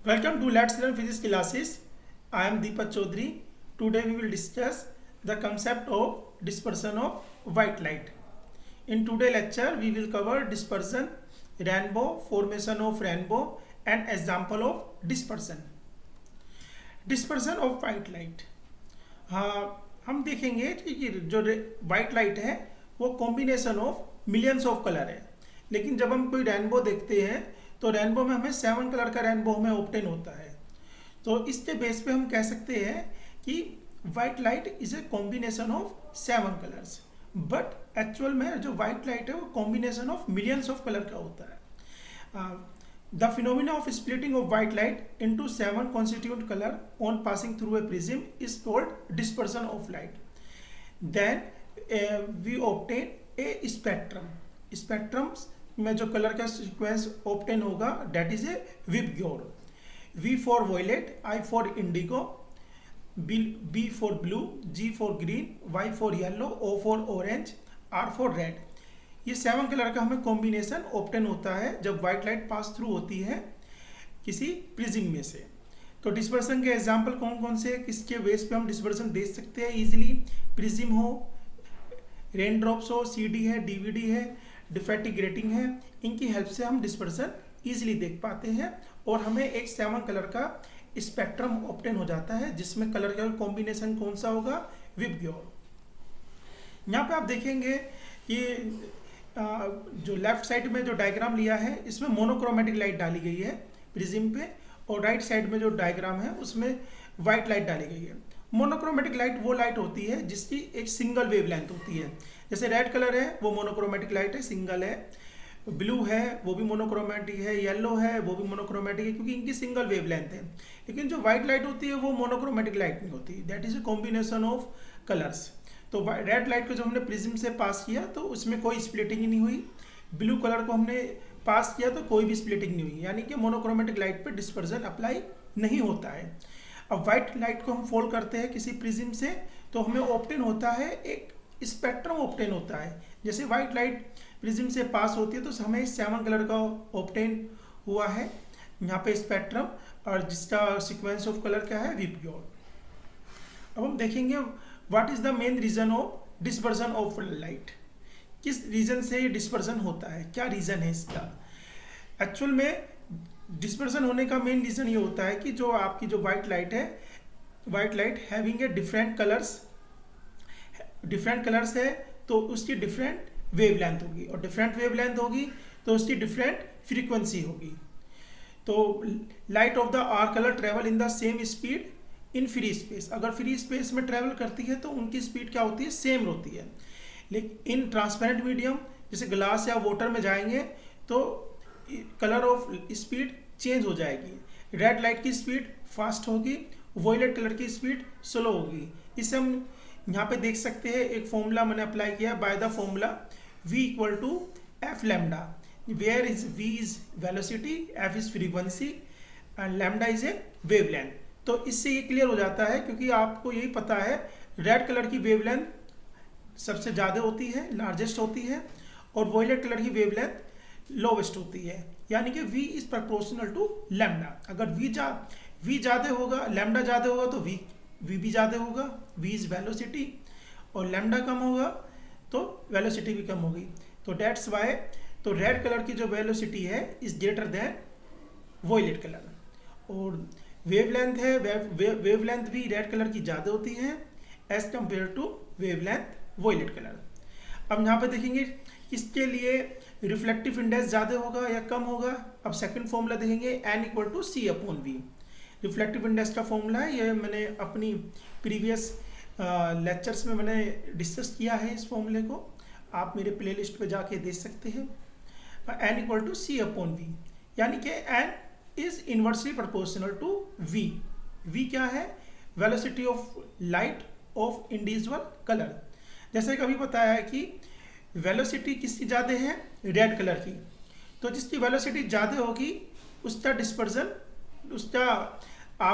Welcome to Let's Learn Physics classes. I am Deepak Chaudhary. Today we will discuss the concept of dispersion of white light. In today's lecture we will cover dispersion, rainbow, formation of rainbow and example of dispersion. Dispersion of white light. हम देखेंगे कि जो white light है वो combination of millions of colour है, लेकिन जब हम कोई रेनबो देखते हैं तो रेनबो में हमें 7 कलर का रेनबो हमें ऑब्टेन होता है। तो इसके बेस पे हम कह सकते हैं कि white light is a combination of 7 colours, but actual में जो वाइट लाइट है वो combination of millions of colour का होता है। The phenomena of splitting of white light into 7 constitute colour on passing through a prism is called dispersion of light. Then we obtain a spectrum. Spectrums में जो colour का sequence obtain होगा that is a VIBGYOR. V for violet, I for Indigo, B for blue, G for green, Y for yellow, O for orange, R for red. ये 7 colour का हमें combination obtain होता है जब white light pass through होती है किसी prism में से। तो डिस्पर्सन के एग्जाम्पल कौन कौन से, किसके बेस पे हम डिस्पर्सन देख सकते हैं इजीली? प्रिज्म हो, रेन ड्रॉप्स हो, CD है, DVD है, डिफेक्टिव ग्रेटिंग है, इनकी हेल्प से हम डिस्पर्सन इजीली देख पाते हैं और हमें एक 7 कलर का स्पेक्ट्रम ऑब्टेन हो जाता है जिसमें कलर का कॉम्बिनेशन कौन सा होगा? विबग्योर। यहाँ पे आप देखेंगे कि जो लेफ्ट साइड में जो डायग्राम लिया है इसमें मोनोक्रोमेटिक लाइट डाली गई है प्रिज्म पे, और राइट साइड में जो डायग्राम है उसमें वाइट लाइट डाली गई है। मोनोक्रोमेटिक लाइट वो लाइट होती है जिसकी एक सिंगल वेवलेंथ होती है। जैसे रेड कलर है वो मोनोक्रोमेटिक लाइट है, सिंगल है। ब्लू है वो भी मोनोक्रोमेटिक है, येलो है वो भी मोनोक्रोमेटिक है, क्योंकि इनकी सिंगल वेवलेंथ है। लेकिन जो व्हाइट लाइट होती है वो मोनोक्रोमेटिक लाइट नहीं होती, that is a combination of colours. तो रेड लाइट को जो हमने प्रिज्म से पास किया तो उसमें कोई स्प्लिटिंग ही नहीं हुई। ब्लू कलर को हमने पास किया तो कोई भी स्प्लिटिंग नहीं हुई, यानी कि मोनोक्रोमेटिक लाइट पर डिस्पर्जन अप्लाई नहीं होता है। अब व्हाइट लाइट को हम फॉल करते हैं किसी प्रिज्म से तो हमें ऑब्टेन होता है एक स्पेक्ट्रम ऑब्टेन होता है। जैसे व्हाइट लाइट प्रिज्म से पास होती है तो हमें 7 कलर का ऑब्टेन हुआ है यहाँ पे स्पेक्ट्रम, और जिसका सीक्वेंस ऑफ कलर क्या है? विबग्योर। अब हम देखेंगे what is the main reason of dispersion of light. किस रीजन से ये डिस्पर्सन होता है, क्या रीजन है इसका? एक्चुअल में डिस्पर्सन होने का मेन रीजन ये होता है कि जो आपकी जो व्हाइट लाइट है, white light having a different colours है तो उसकी डिफरेंट वेवलेंथ होगी, और डिफरेंट वेवलेंथ होगी तो उसकी डिफरेंट फ्रीक्वेंसी होगी। तो light of the are colour travel in the same speed in free space. अगर फ्री स्पेस में ट्रेवल करती है तो उनकी स्पीड क्या होती है? सेम होती है। लेकिन इन ट्रांसपेरेंट मीडियम जैसे ग्लास या वाटर में जाएंगे तो कलर ऑफ स्पीड चेंज हो जाएगी। रेड लाइट की स्पीड फास्ट होगी, वॉयलेट कलर की स्पीड स्लो होगी। इसे हम यहाँ पे देख सकते हैं, एक फॉर्मूला मैंने अप्लाई किया by the formula V equal to F lambda, where is V is velocity, F is frequency and lambda is a wavelength. तो इससे ये क्लियर हो जाता है, क्योंकि आपको यही पता है रेड कलर की वेवलेंथ सबसे ज़्यादा होती है, लार्जेस्ट होती है, और वॉयलेट कलर की वेवलेंथ लोवेस्ट होती है, यानी कि V is proportional to lambda. अगर V ज़्यादा होगा, लैम्डा ज़्यादा होगा तो V भी ज़्यादा होगा, V इज वेलोसिटी, और लैम्डा कम होगा तो वेलोसिटी भी कम होगी। तो डेट्स वाई तो रेड कलर की जो वेलोसिटी है is greater than violet colour, और वेवलेंथ है वेवलेंथ भी रेड कलर की ज़्यादा होती है as compare to wavelength violet colour. अब यहाँ पे देखेंगे किसके लिए रिफ्लेक्टिव इंडेक्स ज़्यादा होगा या कम होगा। अब सेकंड फॉर्मूला देखेंगे N equal to C upon V। Reflective index का फॉर्मूला है, ये मैंने अपनी प्रीवियस लेक्चर्स में मैंने डिस्कस किया है इस फॉर्मूले को, आप मेरे प्लेलिस्ट पे जाके देख सकते हैं। N equal to C upon V, यानी कि N is inversely proportional to V। V क्या है? Velocity of light of individual colour. जैसे कभी बताया है कि वेलोसिटी किसकी ज़्यादा है? रेड कलर की। तो जिसकी वेलोसिटी ज़्यादा होगी उसका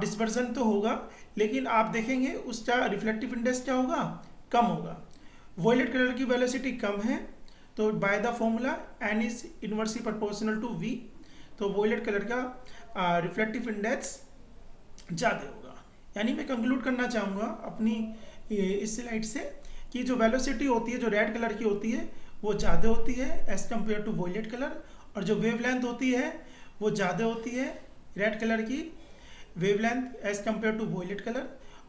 डिस्पर्सन तो होगा, लेकिन आप देखेंगे उसका रिफ्लेक्टिव इंडेक्स क्या होगा? कम होगा। वॉयलेट कलर की वेलोसिटी कम है तो by the formula N is inversely proportional to V, तो वॉयलेट कलर का रिफ्लेक्टिव इंडेक्स ज़्यादा होगा। यानी मैं कंक्लूड करना चाहूँगा अपनी इस स्लाइड से कि जो वेलोसिटी होती है जो रेड कलर की होती है वो ज़्यादा होती है as compare to violet colour, और जो वेवलेंथ होती है वो ज़्यादा होती है रेड कलर की wavelength as compare to violet colour.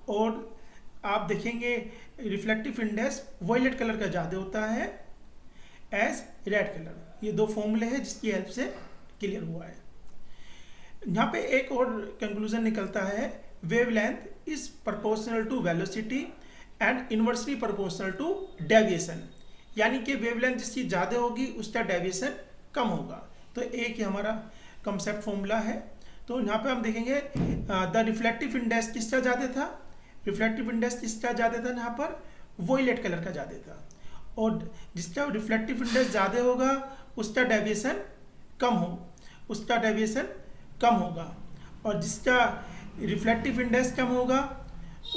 और आप देखेंगे रिफ्लेक्टिव इंडेक्स वॉयलेट कलर का ज़्यादा होता है एज रेड कलर। ये दो फॉर्मूले हैं जिसकी हेल्प से क्लियर हुआ है। यहाँ पे एक और कंक्लूजन निकलता है, wavelength is proportional to velocity and inversely proportional to deviation. यानी कि वेवलेंथ जिसकी ज़्यादा होगी उसका डेविएशन कम होगा। तो एक ही हमारा कंसेप्ट फॉर्मूला है। तो यहाँ पे हम देखेंगे द रिफ्लेक्टिव इंडेक्स किसका ज़्यादा था, रिफ्लेक्टिव इंडेक्स किसका ज़्यादा था, यहाँ पर वॉयलेट कलर का ज़्यादा था। और जिसका रिफ्लेक्टिव इंडेक्स ज़्यादा होगा उसका डेविएशन कम होगा, और जिसका रिफ्लेक्टिव इंडेक्स कम होगा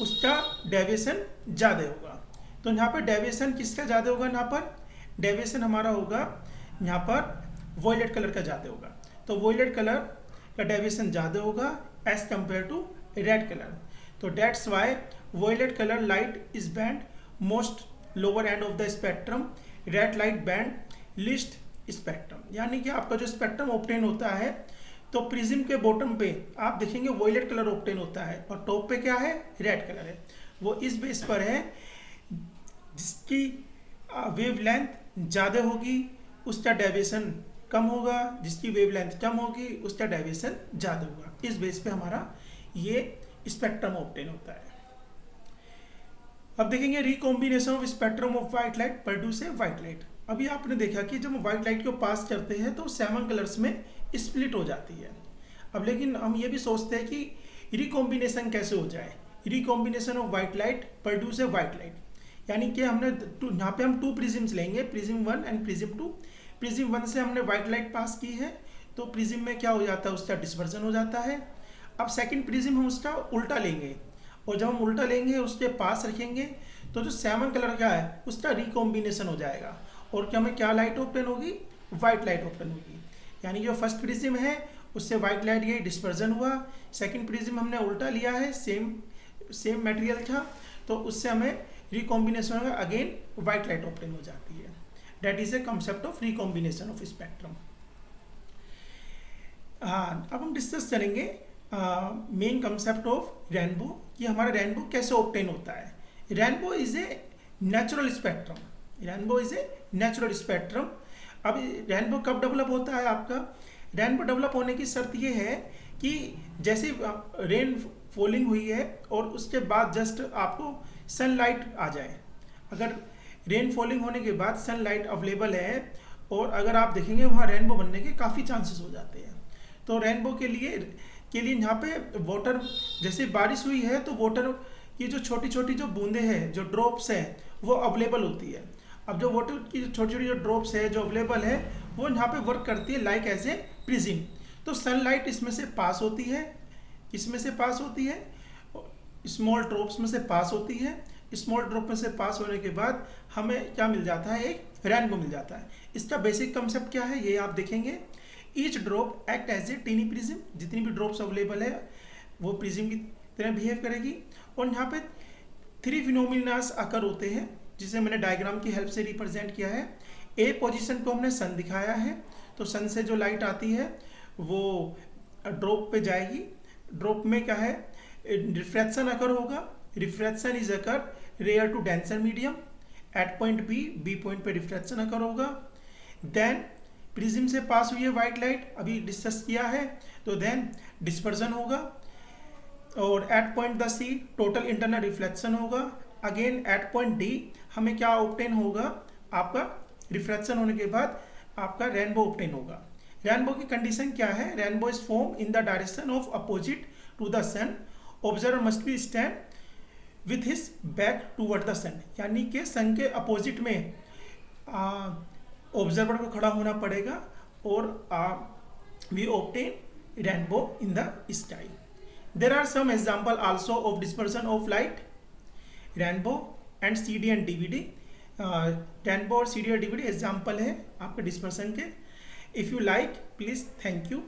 उसका डेविएशन ज़्यादा होगा। तो यहाँ पर डेविएशन किसका ज़्यादा होगा, यहाँ पर डेविएशन हमारा होगा यहाँ पर वॉयलेट कलर का ज़्यादा होगा। तो वॉयलेट कलर का डेविएशन ज़्यादा होगा as compare to red colour. तो that's why violet colour light is band most lower end of the spectrum, red light band least spectrum. यानी कि आपका जो स्पेक्ट्रम ऑब्टेन होता है तो प्रिज्म के बॉटम पे आप देखेंगे वॉयलेट कलर ऑब्टेन होता है और टॉप पे क्या है, रेड कलर है। वो इस बेस पर है जिसकी वेवलेंथ ज़्यादा होगी उसका डेविएशन कम होगा, जिसकी वेवलेंथ कम होगी उसका डेविएशन ज़्यादा होगा। इस बेस पे हमारा ये स्पेक्ट्रम ऑब्टेन होता है। अब देखेंगे recombination of spectrum of white light produce a white light. अभी आपने देखा कि जब हम व्हाइट लाइट को पास करते हैं तो 7 कलर्स में स्प्लिट हो जाती है। अब लेकिन हम ये भी सोचते हैं कि रिकॉम्बिनेशन कैसे हो जाए, recombination of white light produce a white light. यानी कि हमने यहाँ पे हम 2 प्रिज्म्स लेंगे, प्रिज्म 1 एंड प्रिज्म 2। प्रिज्म 1 से हमने व्हाइट लाइट पास की है तो प्रिज्म में क्या हो जाता है, उसका डिस्पर्जन हो जाता है। अब सेकंड प्रिज्म हम उसका उल्टा लेंगे, और जब हम उल्टा लेंगे उसके पास रखेंगे तो जो 7 कलर का है उसका रिकॉम्बिनेशन हो जाएगा, और क्या हमें क्या लाइट ओपन होगी, व्हाइट लाइट ओपन होगी। यानी जो फर्स्ट प्रिज्म है उससे व्हाइट लाइट ये डिस्पर्जन हुआ, सेकंड प्रिज्म हमने उल्टा लिया है, सेम मटेरियल था तो उससे हमें रिकॉम्बिनेशन होगा, अगेन व्हाइट लाइट ओपन हो जाती है। That is a concept of recombination of spectrum. अब हम डिस्कस करेंगे मेन कंसेप्ट ऑफ रेनबो, कि हमारा रेनबो कैसे ऑब्टेन होता है। Rainbow is a natural spectrum, rainbow is a natural spectrum. अब रेनबो कब डेवलप होता है आपका, रेनबो डेवलप होने की शर्त ये है कि जैसे रेन फॉलिंग हुई है और उसके बाद जस्ट आपको सनलाइट आ जाए। अगर रेन फॉलिंग होने के बाद सनलाइट अवेलेबल है और अगर आप देखेंगे वहाँ रेनबो बनने के काफ़ी चांसेस हो जाते हैं। तो रेनबो के लिए यहाँ पे वाटर, जैसे बारिश हुई है तो वाटर की जो छोटी छोटी जो बूंदें हैं, जो ड्रॉप्स हैं वो अवेलेबल होती है। अब जो वाटर की छोटी छोटी जो ड्रॉप्स है जो अवेलेबल है वो यहाँ पे वर्क करती है लाइक एज ए प्रिज्म। तो सनलाइट इसमें से पास होती है, इसमें से पास होती है, स्मॉल ड्रॉप्स में से पास होती है। स्मॉल ड्रॉप में से पास होने के बाद हमें क्या मिल जाता है, एक रेनबो मिल जाता है। इसका बेसिक कंसेप्ट क्या है ये आप देखेंगे। Each drop act as a tiny prism, जितनी भी ड्रॉप्स अवेलेबल है वो प्रिज्म की तरह बिहेव करेगी। और यहाँ पे 3 फिनोमिनास अकर होते हैं जिसे मैंने डायग्राम की हेल्प से रिप्रेजेंट किया है। ए पोजीशन को हमने सन दिखाया है, तो सन से जो लाइट आती है वो ड्रॉप पे जाएगी। ड्रॉप में क्या है, रिफ्रैक्शन अकर होगा। Refraction is occur rare to denser medium at point B point पे रिफ्रैक्शन अकर होगा। देन प्रिज्म से पास हुई है व्हाइट लाइट, अभी डिस्कस किया है, तो देन डिस्पर्जन होगा। और at point the C total internal reflection होगा। अगेन एट पॉइंट डी हमें क्या ऑब्टेन होगा, आपका रिफ्रैक्शन होने के बाद आपका रेनबो ऑब्टेन होगा। रेनबो की कंडीशन क्या है, rainbow is form in the direction of opposite to the sun, observer must be stand with his back toward the sun. यानी कि सन के अपोजिट में ऑब्जर्वर को खड़ा होना पड़ेगा और we obtain rainbow in the sky. There are some example also of dispersion of light, rainbow and CD and DVD। Rainbow और CD और DVD एग्जाम्पल है आपके डिस्पर्सन के। If you like please, thank you.